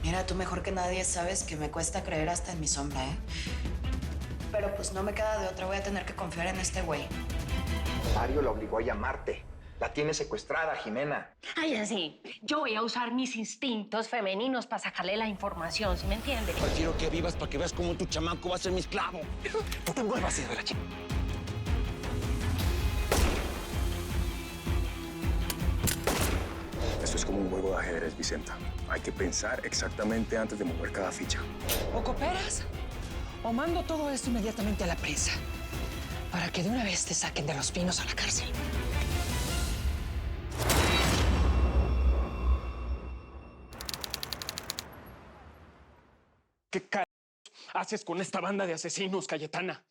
Mira, tú mejor que nadie sabes que me cuesta creer hasta en mi sombra, ¿eh? Pero pues no me queda de otra, voy a tener que confiar en este güey. Mario la obligó a llamarte. La tiene secuestrada, Jimena. Ay, así. Yo voy a usar mis instintos femeninos para sacarle la información, ¿sí me entiende? Prefiero que vivas para que veas cómo tu chamaco va a ser mi esclavo. No te muevas, hijo de la chica. Esto es como un juego de ajedrez, Vicenta. Hay que pensar exactamente antes de mover cada ficha. O cooperas o mando todo esto inmediatamente a la prensa para que de una vez te saquen de los pinos a la cárcel. ¿Qué haces con esta banda de asesinos, Cayetana?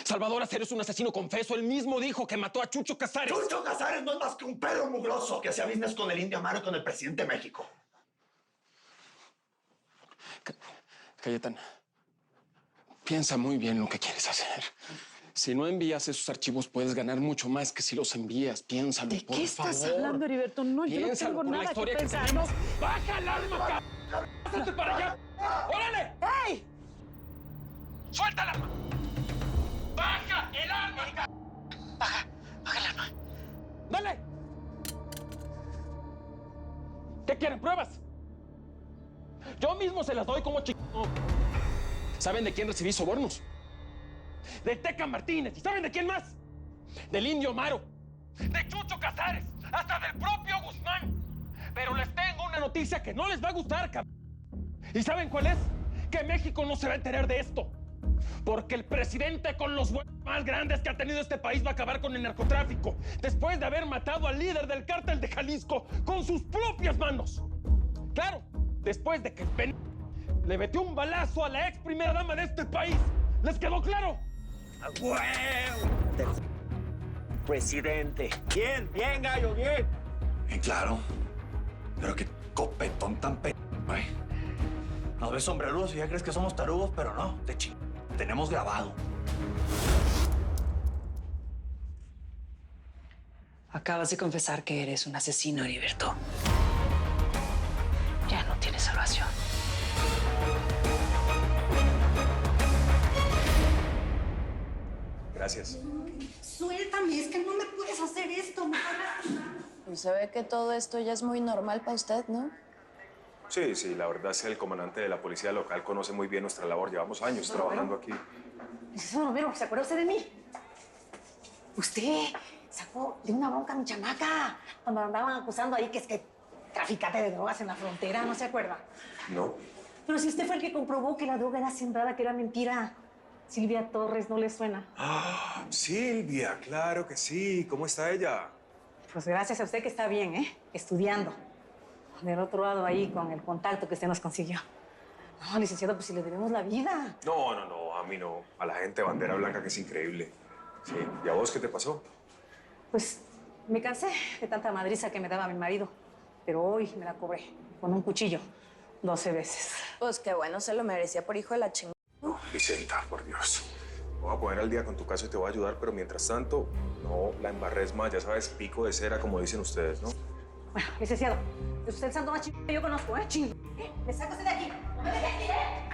Salvador Acero es un asesino confeso. Él mismo dijo que mató a Chucho Casares. Chucho Casares no es más que un Pedro mugroso que hacía business con el Indio Amaro y con el presidente de México. Cayetana, piensa muy bien lo que quieres hacer. Si no envías esos archivos, puedes ganar mucho más que si los envías. Piénsalo, ¿De por qué estás favor. hablando, Heriberto? No, yo no Piénsalo tengo por la nada que historia que pensar. tenemos. ¡Baja el arma, cabrón! ¡Pásate para allá! ¡Órale! ¡Ey! ¡Suelta el arma! ¡Baja el arma, cabrón! Baja el arma. ¡Dale! ¿Qué quieren? ¿Pruebas? Yo mismo se las doy como chico. ¿Saben de quién recibí sobornos? De Teca Martínez. ¿Y saben de quién más? Del Indio Amaro. De Chucho Casares. Hasta del propio Guzmán. Pero les tengo una noticia que no les va a gustar, cabrón. ¿Y saben cuál es? Que México no se va a enterar de esto. Porque el presidente con los huevos más grandes que ha tenido este país va a acabar con el narcotráfico. Después de haber matado al líder del cártel de Jalisco con sus propias manos. Claro, después de que el le metió un balazo a la ex primera dama de este país. ¿Les quedó claro? ¡A huevo! Presidente. Bien, bien, gallo, bien. Bien, claro. Pero qué copetón tan güey. Nos ves sombrerudos y ya crees que somos tarugos, pero no, te ching... Tenemos grabado. Acabas de confesar que eres un asesino, Heriberto. Ya no tienes salvación. Gracias. Suéltame, es que no me puedes hacer esto. Pues se ve que todo esto ya es muy normal para usted, ¿no? Sí, sí, la verdad es que el comandante de la policía local conoce muy bien nuestra labor. Llevamos años trabajando aquí. Licenciado Romero, ¿se acuerda usted de mí? Usted sacó de una bronca a mi chamaca cuando andaban acusando ahí que es que traficante de drogas en la frontera, ¿no se acuerda? No. Pero si usted fue el que comprobó que la droga era sembrada, que era mentira. Silvia Torres, ¿no le suena? Ah, Silvia, claro que sí. ¿Cómo está ella? Pues gracias a usted que está bien, ¿eh? Estudiando. Del otro lado ahí con el contacto que usted nos consiguió. No, licenciado, pues si le debemos la vida. No, no, no, a mí no. A la gente de bandera blanca, que es increíble. Sí. ¿Y a vos qué te pasó? Pues me cansé de tanta madriza que me daba mi marido. Pero hoy me la cobré con un cuchillo 12 veces. Pues qué bueno, se lo merecía por hijo de la chingada. Vicenta, por Dios. Me voy a poner al día con tu caso y te voy a ayudar, pero mientras tanto, no la embarres más. Ya sabes, pico de cera, como dicen ustedes, ¿no? Bueno, licenciado, es usted el santo más chingón que yo conozco, ¿eh? Chingo. Me saca usted de aquí. ¡No me deje aquí, eh!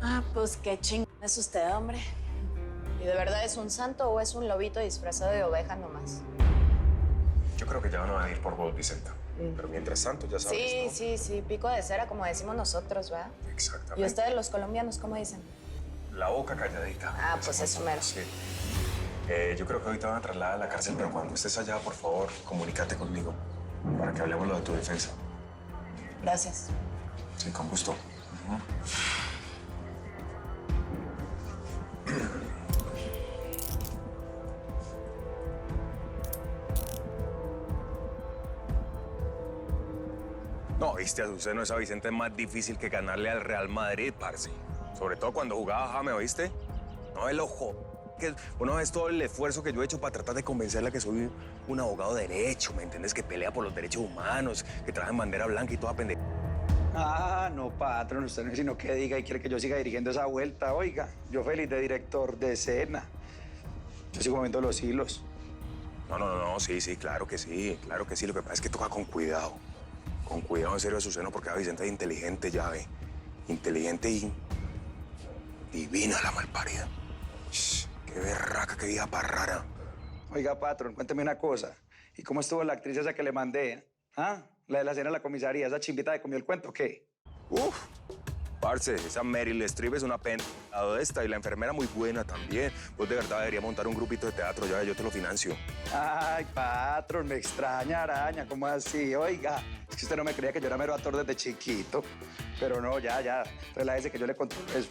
Ah, pues qué chingón es usted, hombre. ¿Y de verdad es un santo o es un lobito disfrazado de oveja nomás? Yo creo que ya van a ir por vos, Vicenta. Pero mientras tanto, ya sabes, Sí, ¿no? sí, sí, pico de cera, como decimos nosotros, ¿verdad? Exactamente. ¿Y ustedes, los colombianos, cómo dicen? La boca calladita. Ah, pues eso mero. Sí. Yo creo que ahorita van a trasladar a la cárcel, pero cuando estés allá, por favor, comunícate conmigo para que hablemos lo de tu defensa. Gracias. Sí, con gusto. No, viste, Azuceno, esa Vicente es más difícil que ganarle al Real Madrid, parce. Sobre todo cuando jugaba Jame, ¿oíste? No, el ojo. Que uno ves todo el esfuerzo que yo he hecho para tratar de convencerla que soy un abogado de derecho, ¿me entiendes? Que pelea por los derechos humanos, que trabaja en bandera blanca y toda pendeja. Ah, no, patrón, usted no es sino que diga y quiere que yo siga dirigiendo esa vuelta. Oiga, yo feliz de director de escena. Yo sigo moviendo los hilos. No, sí, claro que sí, claro que sí. Lo que pasa es que toca con cuidado. Con cuidado, en serio, Azuceno, porque a Vicenta es inteligente, ya ve. Inteligente y divina la malparida. Qué berraca, qué vieja parrara. Oiga, patrón, cuénteme una cosa. ¿Y cómo estuvo la actriz esa que le mandé? ¿Ah? La de la cena en la comisaría, esa chimbita de comió el cuento, ¿qué? Uf, parce, esa Meryl Streep es una pena de esta y la enfermera muy buena también. Pues de verdad debería montar un grupito de teatro, ya yo te lo financio. Ay, patrón, me extraña, araña, ¿cómo así? Oiga, es que usted no me creía que yo era mero actor desde chiquito. Pero no, ya, relájese que yo le controlo eso.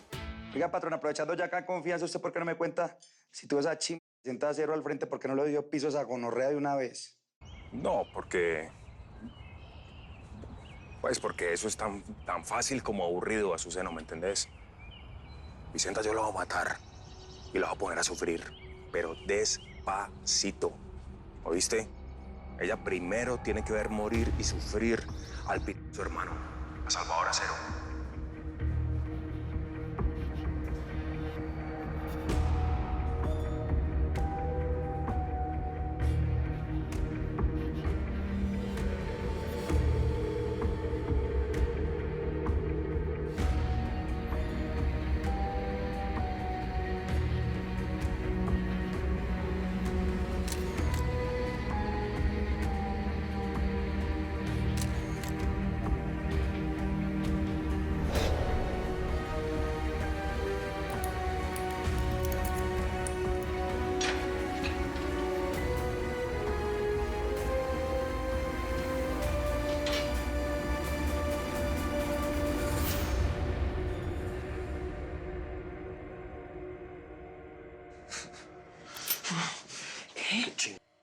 Oiga, patrón, aprovechando ya acá confianza, ¿usted por qué no me cuenta si tuvo esa chimba sentada cero al frente, por qué no le dio pisos a gonorrea de una vez? No, porque... Pues porque eso es tan fácil como aburrido, Azuceno, ¿me entendés? Vicenta yo la voy a matar y la voy a poner a sufrir, pero despacito, ¿oíste? Ella primero tiene que ver morir y sufrir al su hermano, a Salvador Acero.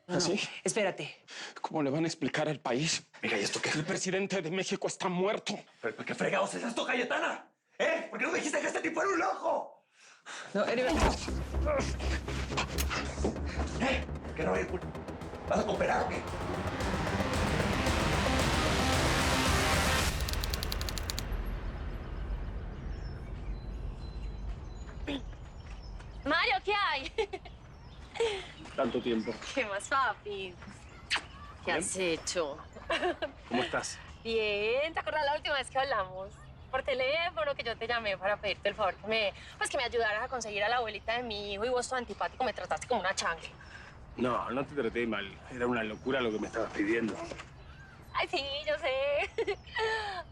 ¿Así? Espérate. ¿Cómo le van a explicar al país? Mira, ¿y esto qué? El presidente de México está muerto. ¿Pero qué fregados es esto, Cayetana? ¿Eh? ¿Por qué no dijiste que este tipo era un loco? No, ¿Qué no voy a culpa? ¿Vas a cooperar o qué? Mario, ¿qué hay? Tanto tiempo. ¿Qué más, papi? ¿Qué has hecho? ¿Cómo estás? Bien, ¿te acuerdas la última vez que hablamos? Por teléfono, que yo te llamé para pedirte el favor que me ayudaras a conseguir a la abuelita de mi hijo y vos, todo antipático, me trataste como una chancla. No, no te traté mal. Era una locura lo que me estabas pidiendo. Ay, sí, yo sé.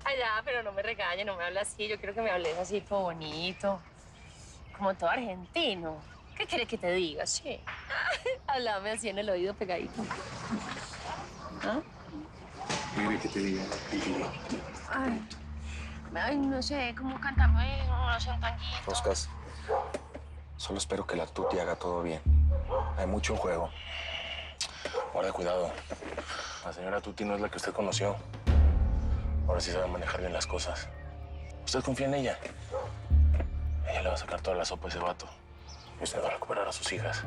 Ay, ya, pero no me regañes, no me hables así. Yo quiero que me hables así, como bonito, como todo argentino. ¿Qué quieres que te diga? Sí. Háblame así en el oído pegadito. ¿Ah? ¿Qué quieres que te diga? Ay, no sé, cómo cantarme una canción tanguito. Roscas, solo espero que la Tuti haga todo bien. Hay mucho en juego. Guarda cuidado. La señora Tuti no es la que usted conoció. Ahora sí sabe manejar bien las cosas. ¿Usted confía en ella? Ella le va a sacar toda la sopa a ese vato. Y usted va a recuperar a sus hijas.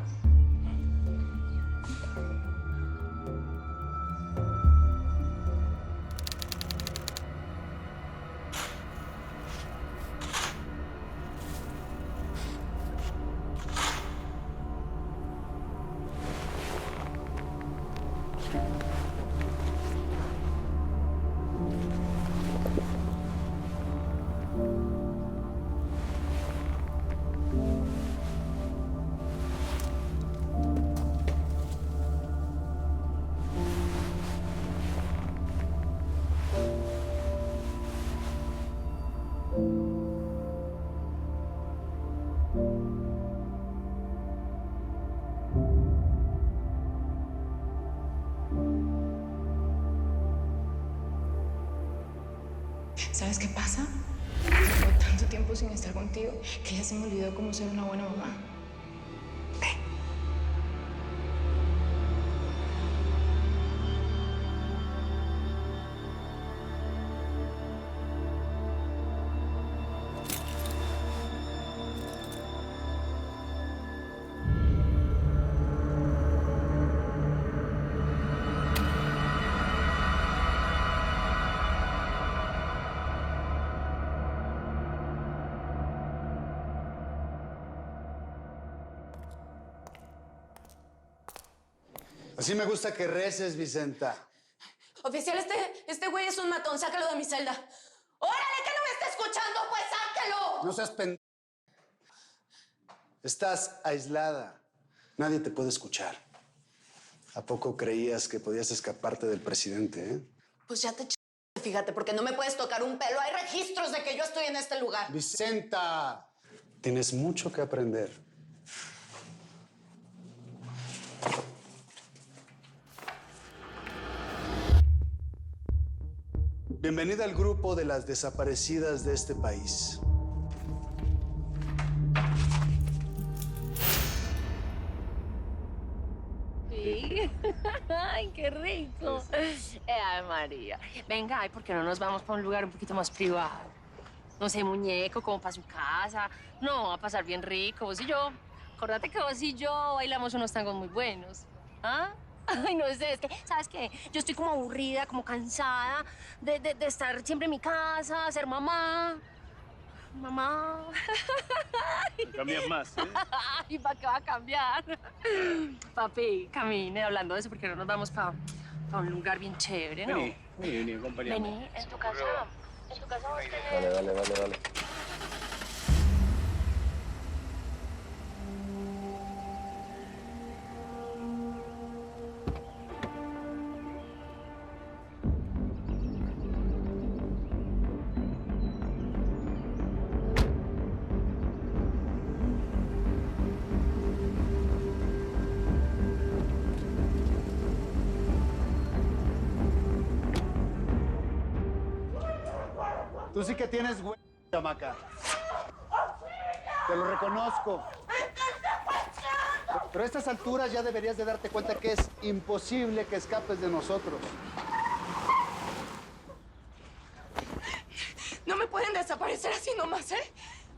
¿Sabes qué pasa? Llevo tanto tiempo sin estar contigo que ya se me olvidó cómo ser una buena mamá. Así me gusta que reces, Vicenta. Oficial, este güey es un matón. Sácalo de mi celda. ¡Órale, que no me está escuchando! ¡Pues sáquelo! No seas Estás aislada. Nadie te puede escuchar. ¿A poco creías que podías escaparte del presidente, Pues ya te fíjate, porque no me puedes tocar un pelo. Hay registros de que yo estoy en este lugar. Vicenta, tienes mucho que aprender. Bienvenida al grupo de las desaparecidas de este país. Sí. Ay, qué rico. Ay, María. Venga, ay, ¿por qué no nos vamos para un lugar un poquito más privado? No sé, muñeco, como para su casa. No, a pasar bien rico. Vos y yo. Acordate que vos y yo bailamos unos tangos muy buenos. ¿Ah? Ay, no sé, es que, ¿sabes qué? Yo estoy como aburrida, como cansada de estar siempre en mi casa, ser mamá. Mamá. Cambias más, ¿eh? ¿Y para qué va a cambiar? Papi, camine, hablando de eso, porque no nos vamos para un lugar bien chévere, ¿no? Vení, acompáñame. Vení, en tu casa. En tu casa vos tenés... Dale. Tú sí que tienes güey, chamaca. Te lo reconozco. Pero a estas alturas ya deberías de darte cuenta que es imposible que escapes de nosotros. No me pueden desaparecer así nomás, ¿eh?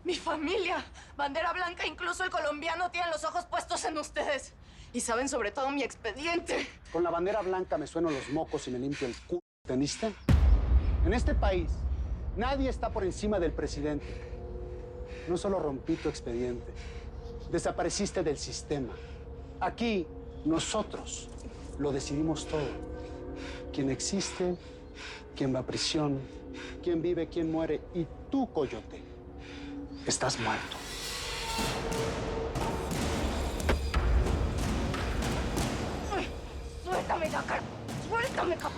Mi familia, bandera blanca, incluso el colombiano, tienen los ojos puestos en ustedes. Y saben sobre todo mi expediente. Con la bandera blanca me sueno los mocos y me limpio el culo. ¿Entendiste? En este país, nadie está por encima del presidente. No solo rompí tu expediente, desapareciste del sistema. Aquí, nosotros lo decidimos todo. Quién existe, quién va a prisión, quién vive, quién muere. Y tú, Coyote, estás muerto. Suéltame, caca. Suéltame, caca.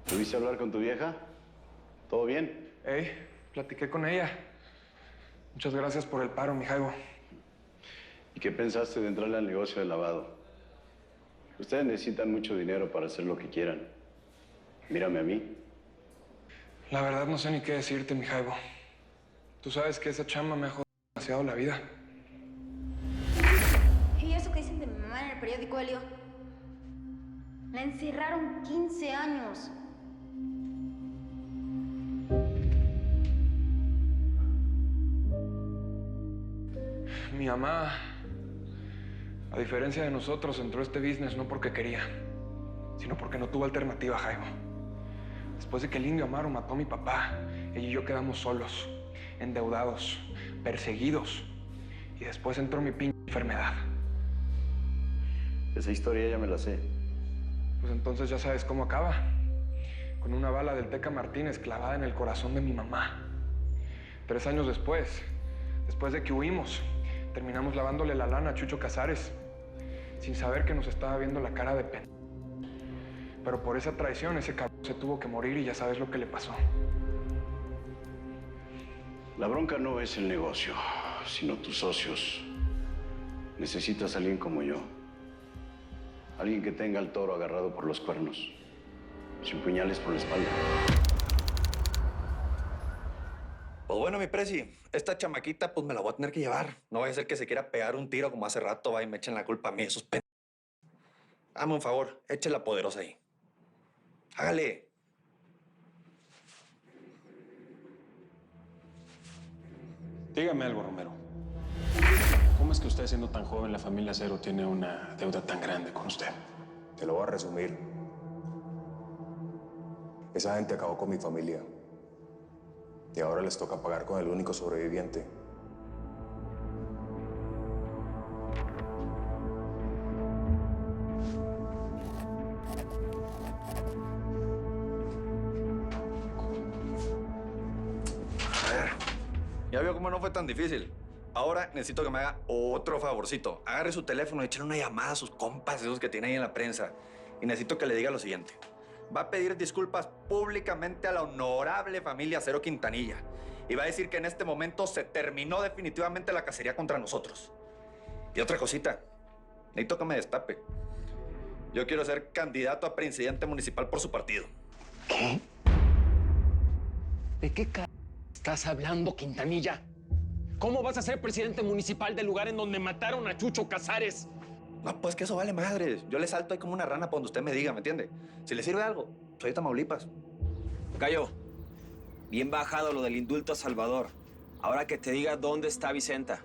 ¿Pudiste hablar con tu vieja? ¿Todo bien? Platiqué con ella. Muchas gracias por el paro, mi Jaibo. ¿Y qué pensaste de entrarle al negocio del lavado? Ustedes necesitan mucho dinero para hacer lo que quieran. Mírame a mí. La verdad no sé ni qué decirte, mi Jaibo. Tú sabes que esa chamba me ha jodido demasiado la vida. ¿Y eso que dicen de mi mamá en el periódico, Helio? La encerraron 15 años. Mi mamá, a diferencia de nosotros, entró a este business no porque quería, sino porque no tuvo alternativa, Jaibo. Después de que el indio Amaro mató a mi papá, ella y yo quedamos solos, endeudados, perseguidos. Y después entró mi pinche enfermedad. Esa historia ya me la sé. Pues entonces ya sabes cómo acaba. Con una bala del Teca Martínez clavada en el corazón de mi mamá. 3 años después de que huimos, terminamos lavándole la lana a Chucho Casares, sin saber que nos estaba viendo la cara de pena. Pero por esa traición, ese cabrón se tuvo que morir y ya sabes lo que le pasó. La bronca no es el negocio, sino tus socios. Necesitas a alguien como yo. Alguien que tenga al toro agarrado por los cuernos, sin puñales por la espalda. Pues bueno, mi presi, esta chamaquita pues me la voy a tener que llevar. No vaya a ser que se quiera pegar un tiro como hace rato, va y me echen la culpa a mí, esos p... Dame un favor, eche la poderosa ahí. Hágale. Dígame algo, Romero. ¿Cómo es que usted, siendo tan joven, la familia Acero tiene una deuda tan grande con usted? Te lo voy a resumir. Esa gente acabó con mi familia. Y ahora les toca pagar con el único sobreviviente. A ver, ya vio cómo no fue tan difícil. Ahora necesito que me haga otro favorcito. Agarre su teléfono y échale una llamada a sus compas, esos que tiene ahí en la prensa. Y necesito que le diga lo siguiente. Va a pedir disculpas públicamente a la honorable familia Acero Quintanilla. Y va a decir que en este momento se terminó definitivamente la cacería contra nosotros. Y otra cosita. Necesito que me destape. Yo quiero ser candidato a presidente municipal por su partido. ¿Qué? ¿De qué estás hablando, Quintanilla? ¿Cómo vas a ser presidente municipal del lugar en donde mataron a Chucho Casares? No, pues que eso vale madres. Yo le salto ahí como una rana para donde usted me diga, ¿me entiende? Si le sirve algo, soy de Tamaulipas. Gallo, bien bajado lo del indulto a Salvador. Ahora que te diga dónde está Vicenta.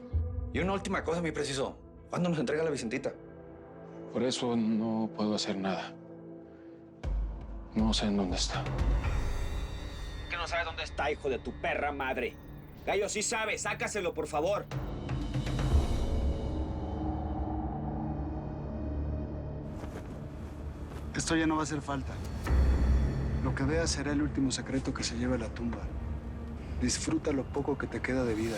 Y una última cosa, mi preciso. ¿Cuándo nos entrega la Vicentita? Por eso no puedo hacer nada. No sé en dónde está. Que no sabes dónde está, hijo de tu perra madre. Gallo, sí sabe, sácaselo, por favor. Esto ya no va a hacer falta. Lo que veas será el último secreto que se lleve a la tumba. Disfruta lo poco que te queda de vida.